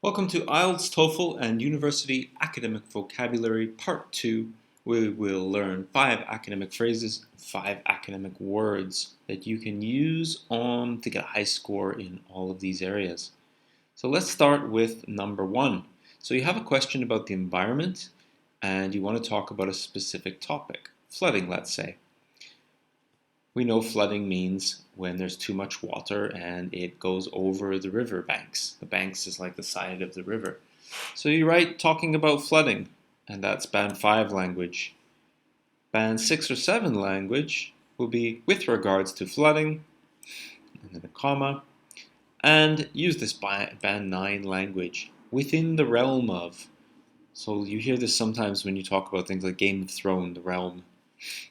Welcome to IELTS, TOEFL, and University Academic Vocabulary Part 2. We will learn 5 academic phrases, 5 academic words that you can use to get a high score in all of these areas. So let's start with number 1. So you have a question about the environment and you want to talk about a specific topic, flooding, let's say. We know flooding means when there's too much water and it goes over the river banks. The banks is like the side of the river. So you write talking about flooding, and that's band 5 language. Band 6 or 7 language will be with regards to flooding, and then a comma, and use this band 9 language, within the realm of. So you hear this sometimes when you talk about things like Game of Thrones, the realm.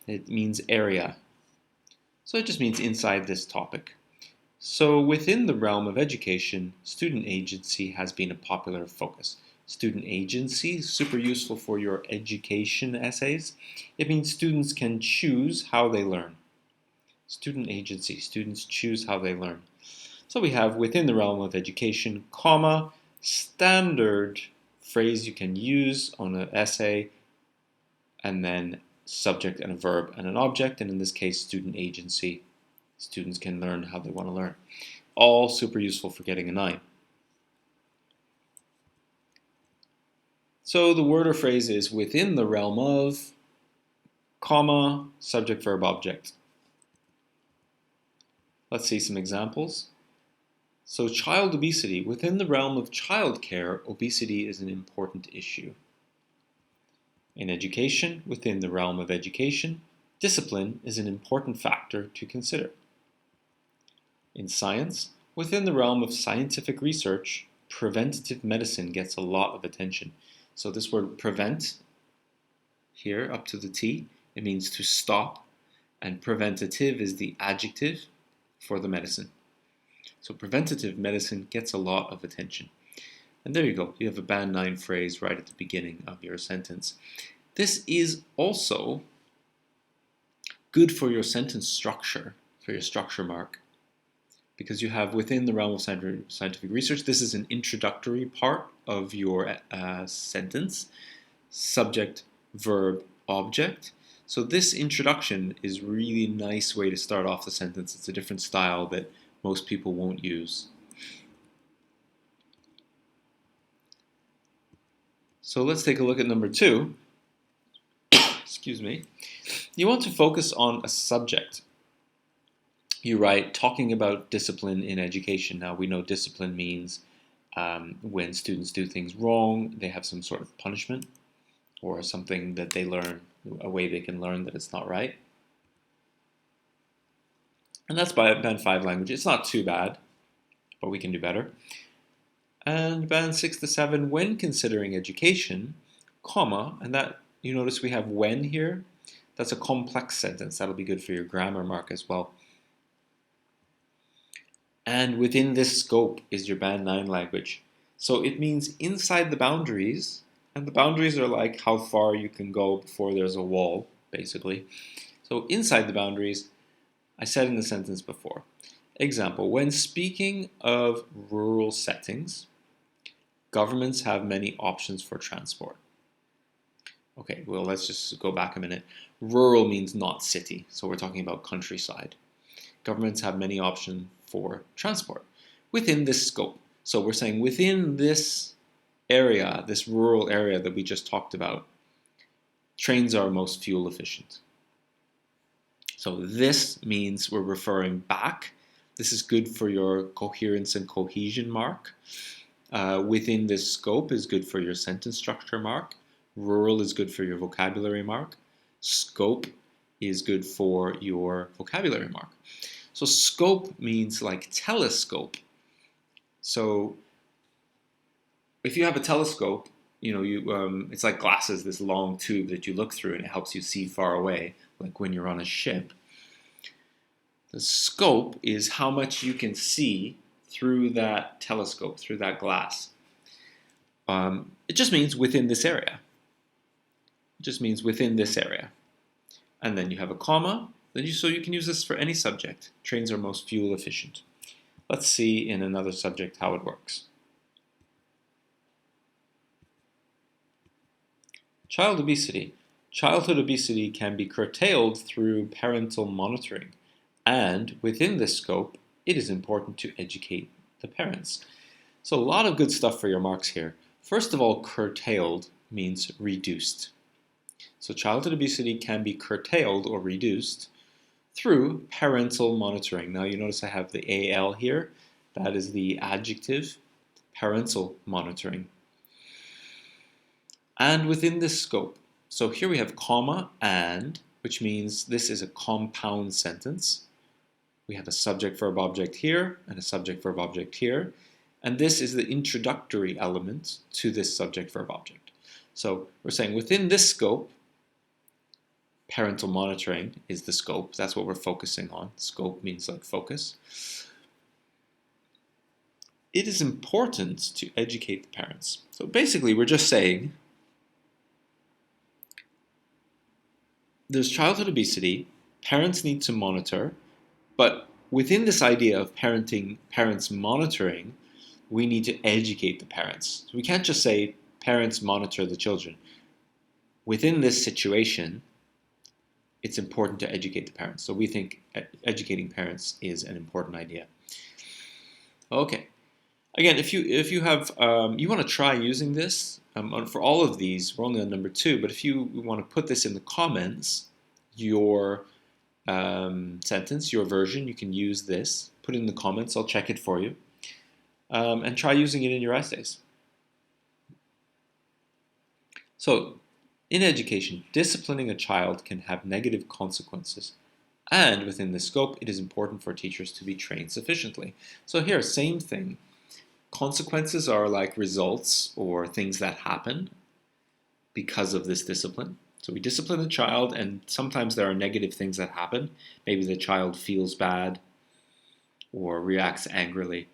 It means area. So it just means inside this topic. So within the realm of education, student agency has been a popular focus. Student agency, super useful for your education essays. It means students can choose how they learn. Student agency, students choose how they learn. So we have within the realm of education, comma, standard phrase you can use on an essay, and then subject and a verb and an object, and in this case, student agency. Students can learn how they want to learn. All super useful for getting a 9. So the word or phrase is within the realm of, comma, subject, verb, object. Let's see some examples. So child obesity. Within the realm of childcare, obesity is an important issue. In education, within the realm of education, discipline is an important factor to consider. In science, within the realm of scientific research, preventative medicine gets a lot of attention. So this word prevent, here up to the T, it means to stop, and preventative is the adjective for the medicine. So preventative medicine gets a lot of attention. And there you go, you have a band 9 phrase right at the beginning of your sentence. This is also good for your sentence structure, for your structure mark, because you have within the realm of scientific research, this is an introductory part of your sentence, subject, verb, object. So this introduction is really nice way to start off the sentence. It's a different style that most people won't use. So let's take a look at number 2. Excuse me. You want to focus on a subject. You write talking about discipline in education. Now we know discipline means when students do things wrong, they have some sort of punishment or something that they learn, a way they can learn that it's not right. And that's by band 5 language. It's not too bad, but we can do better. And band 6 to 7, when considering education, comma, and that you notice we have when here. That's a complex sentence. That'll be good for your grammar mark as well. And within this scope is your band 9 language. So it means inside the boundaries, and the boundaries are like how far you can go before there's a wall, basically. So inside the boundaries, I said in the sentence before. Example, when speaking of rural settings, governments have many options for transport. Okay, well, let's just go back a minute. Rural means not city, so we're talking about countryside. Governments have many options for transport within this scope. So we're saying within this area, this rural area that we just talked about, trains are most fuel efficient. So this means we're referring back. This is good for your coherence and cohesion mark. Within this scope is good for your sentence structure mark. Rural is good for your vocabulary mark. Scope is good for your vocabulary mark. So scope means like telescope. So if you have a telescope, it's like glasses, this long tube that you look through and it helps you see far away, like when you're on a ship. The scope is how much you can see through that telescope, through that glass. It just means within this area. It just means within this area. And then you have a comma, so you can use this for any subject. Trains are most fuel efficient. Let's see in another subject how it works. Child obesity. Childhood obesity can be curtailed through parental monitoring, and within this scope, it is important to educate the parents. So a lot of good stuff for your marks here. First of all, curtailed means reduced. So childhood obesity can be curtailed or reduced through parental monitoring. Now you notice I have the AL here. That is the adjective, parental monitoring. And within this scope, so here we have comma and, which means this is a compound sentence. We have a subject verb object here and a subject verb object here. And this is the introductory element to this subject verb object. So we're saying within this scope, parental monitoring is the scope. That's what we're focusing on. Scope means like focus. It is important to educate the parents. So basically we're just saying there's childhood obesity, parents need to monitor, but within this idea of parents monitoring, we need to educate the parents. So we can't just say parents monitor the children. Within this situation, it's important to educate the parents. So we think educating parents is an important idea. Okay. Again, if you have you want to try using this for all of these, we're only on number 2. But if you want to put this in the comments, your sentence, your version, you can use this. Put it in the comments. I'll check it for you, and try using it in your essays. So, in education, disciplining a child can have negative consequences. And within this scope, it is important for teachers to be trained sufficiently. So here, same thing. Consequences are like results or things that happen because of this discipline. So we discipline the child, and sometimes there are negative things that happen. Maybe the child feels bad or reacts angrily.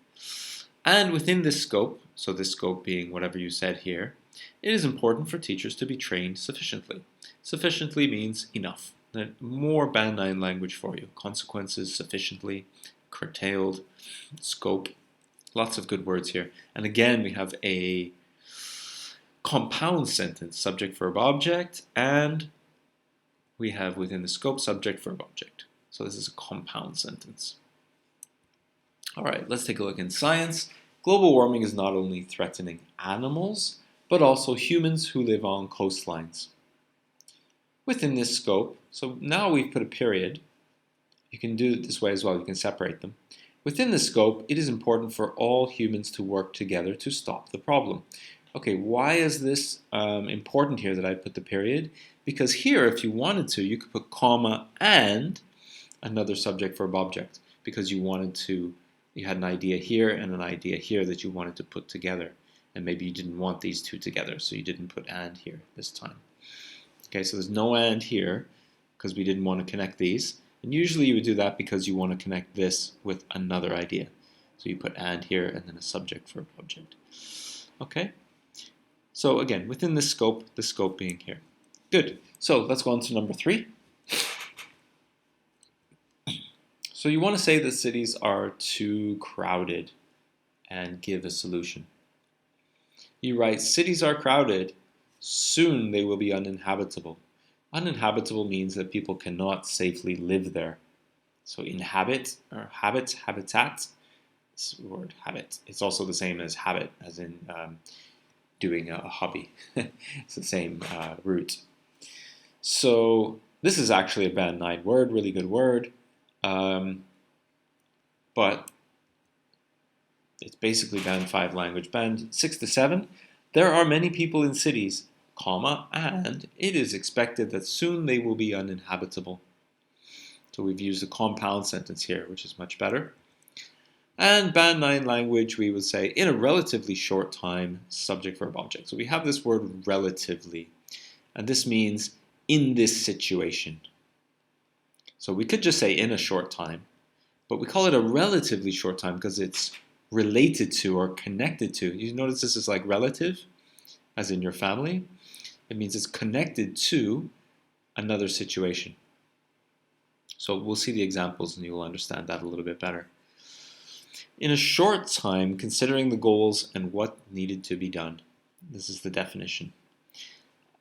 And within this scope, so this scope being whatever you said here, it is important for teachers to be trained sufficiently. Sufficiently means enough. More Band 9 language for you. Consequences, sufficiently, curtailed, scope. Lots of good words here. And again, we have a compound sentence, subject, verb, object, and we have within the scope, subject, verb, object. So this is a compound sentence. All right, let's take a look in science. Global warming is not only threatening animals, but also humans who live on coastlines. Within this scope, so now we've put a period. You can do it this way as well, you can separate them. Within the scope, it is important for all humans to work together to stop the problem. Okay, why is this important here that I put the period? Because here, if you wanted to, you could put comma and another subject verb object, because you had an idea here and an idea here that you wanted to put together. And maybe you didn't want these two together, so you didn't put and here this time. Okay, so there's no and here, because we didn't want to connect these. And usually you would do that because you want to connect this with another idea. So you put and here and then a subject verb object. Okay? So again, within this scope, the scope being here. Good. So let's go on to number 3. So you want to say that cities are too crowded and give a solution. You write, cities are crowded, soon they will be uninhabitable. Uninhabitable means that people cannot safely live there. So inhabit, or habit, habitat, this word habit. It's also the same as habit, as in doing a hobby. It's the same root. So this is actually a Band 9 word, really good word. But it's basically Band 5 language. Band 6 to 7, there are many people in cities, comma, and it is expected that soon they will be uninhabitable. So we've used a compound sentence here, which is much better. And Band 9 language, we would say, in a relatively short time, subject, verb, object. So we have this word relatively, and this means in this situation. So we could just say in a short time, but we call it a relatively short time because it's related to or connected to. You notice this is like relative, as in your family. It means it's connected to another situation. So we'll see the examples and you'll understand that a little bit better. In a short time, considering the goals and what needed to be done. This is the definition.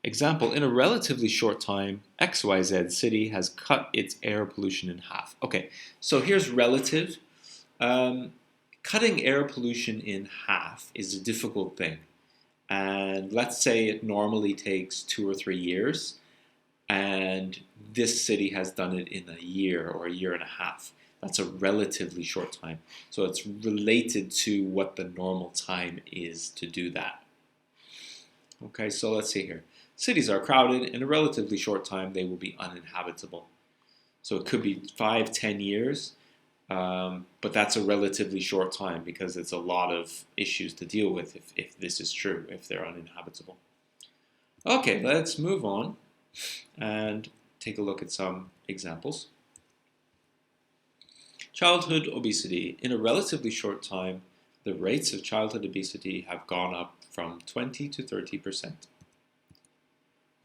Example, in a relatively short time, XYZ city has cut its air pollution in half. Okay, so here's relative. Um, Cutting air pollution in half is a difficult thing. And let's say it normally takes 2 or 3 years, and this city has done it in a year or a year and a half. That's a relatively short time. So it's related to what the normal time is to do that. Okay, so let's see here. Cities are crowded. In a relatively short time, they will be uninhabitable. So it could be 5, 10 years, but that's a relatively short time because it's a lot of issues to deal with if this is true, if they're uninhabitable. Okay, let's move on and take a look at some examples. Childhood obesity. In a relatively short time, the rates of childhood obesity have gone up from 20 to 30%.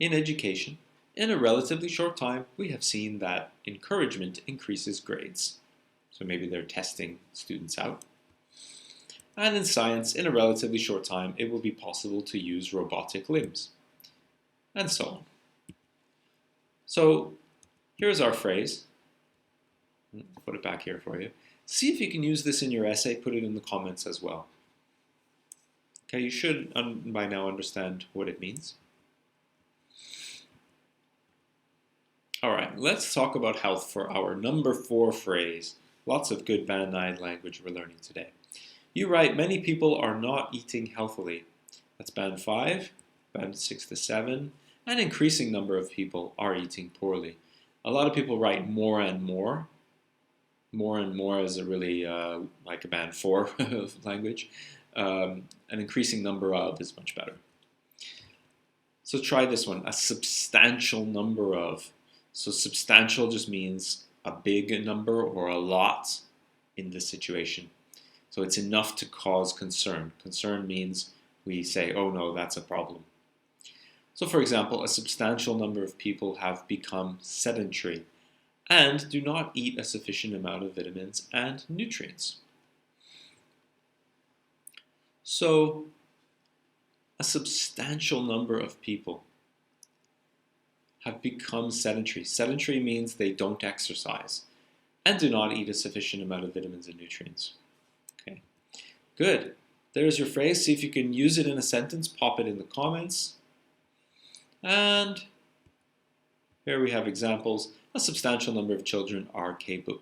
In education, in a relatively short time, we have seen that encouragement increases grades. So maybe they're testing students out. And in science, in a relatively short time, it will be possible to use robotic limbs. And so on. So here's our phrase. Put it back here for you. See if you can use this in your essay. Put it in the comments as well. Okay, you should by now understand what it means. All right, let's talk about health for our number 4 phrase. Lots of good Band 9 language we're learning today. You write, many people are not eating healthily. That's Band 5, Band 6 to 7. An increasing number of people are eating poorly. A lot of people write more and more. More and more is a really like a Band 4 language. An increasing number of is much better. So try this one, a substantial number of. So substantial just means a big number or a lot in this situation. So it's enough to cause concern. Concern means we say, oh no, that's a problem. So for example, a substantial number of people have become sedentary and do not eat a sufficient amount of vitamins and nutrients. So a substantial number of people have become sedentary. Sedentary means they don't exercise and do not eat a sufficient amount of vitamins and nutrients. Okay, good. There's your phrase. See if you can use it in a sentence. Pop it in the comments. And here we have examples. A substantial number of children are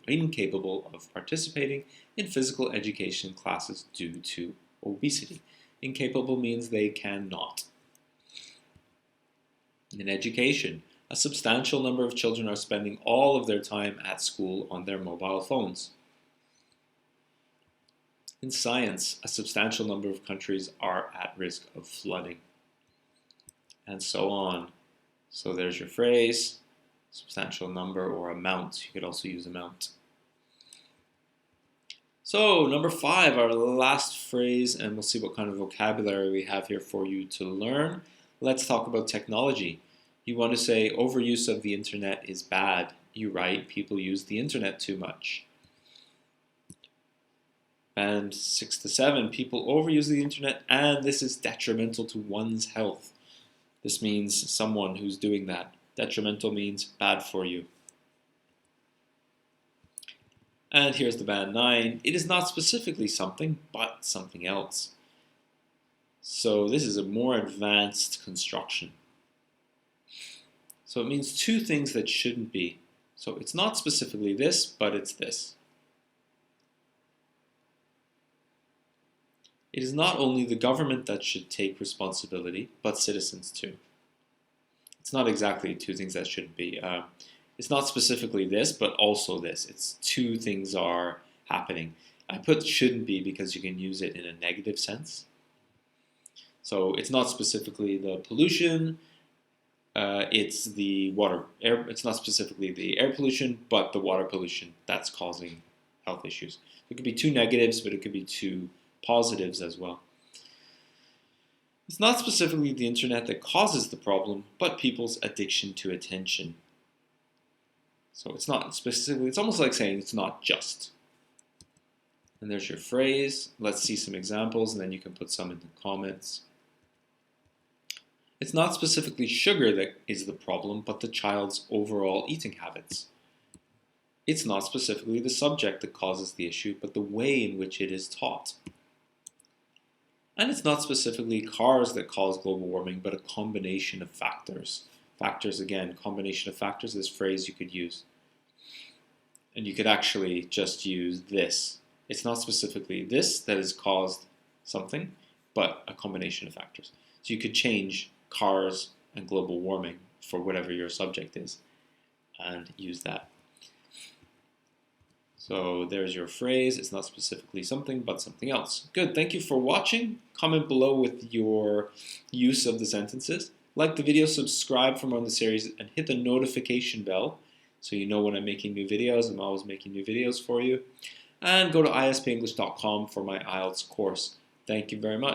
incapable of participating in physical education classes due to obesity. Incapable means they cannot. In education, a substantial number of children are spending all of their time at school on their mobile phones. In science, a substantial number of countries are at risk of flooding. And so on. So there's your phrase, substantial number or amount. You could also use amount. So number 5, our last phrase, and we'll see what kind of vocabulary we have here for you to learn. Let's talk about technology. You want to say overuse of the internet is bad. You write, people use the internet too much. And 6 to 7, people overuse the internet and this is detrimental to one's health. This means someone who's doing that. Detrimental means bad for you. And here's the Band 9. It is not specifically something, but something else. So this is a more advanced construction. So it means 2 things that shouldn't be. So it's not specifically this, but it's this. It is not only the government that should take responsibility, but citizens too. It's not exactly 2 things that shouldn't be. It's not specifically this, but also this. It's 2 things are happening. I put shouldn't be because you can use it in a negative sense. So it's not specifically the pollution, it's the air. It's not specifically the air pollution, but the water pollution that's causing health issues. It could be 2 negatives, but it could be 2 positives as well. It's not specifically the internet that causes the problem, but people's addiction to attention. So it's not specifically, it's almost like saying it's not just. And there's your phrase. Let's see some examples and then you can put some in the comments. It's not specifically sugar that is the problem, but the child's overall eating habits. It's not specifically the subject that causes the issue, but the way in which it is taught. And it's not specifically cars that cause global warming, but a combination of factors. Factors, again, combination of factors is a phrase you could use. And you could actually just use this. It's not specifically this that has caused something, but a combination of factors. So you could change cars and global warming for whatever your subject is and use that. So there's your phrase. It's not specifically something, but something else. Good. Thank you for watching. Comment below with your use of the sentences. Like the video, subscribe for more on the series, and hit the notification bell so you know when I'm making new videos. I'm always making new videos for you. And go to ispenglish.com for my IELTS course. Thank you very much.